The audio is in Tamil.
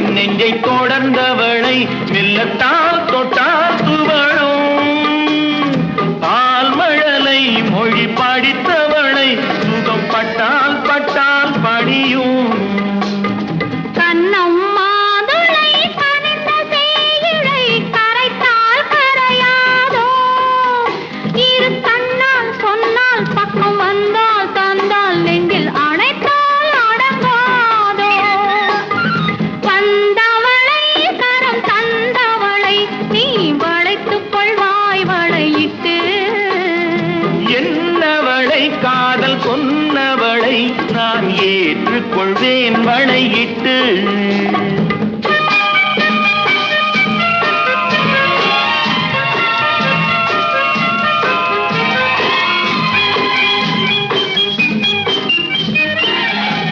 நெஞ்சை தொடர்ந்தவளை மெல்லத்தால் தொட்டால் துவழும் பால்மழலை மொழி படித்தவளை சுகம் பட்டால் பட்டால் படியும் காதல் சொன்னவளை நான் ஏற்றுக்கொள்வேன் வளையிட்டு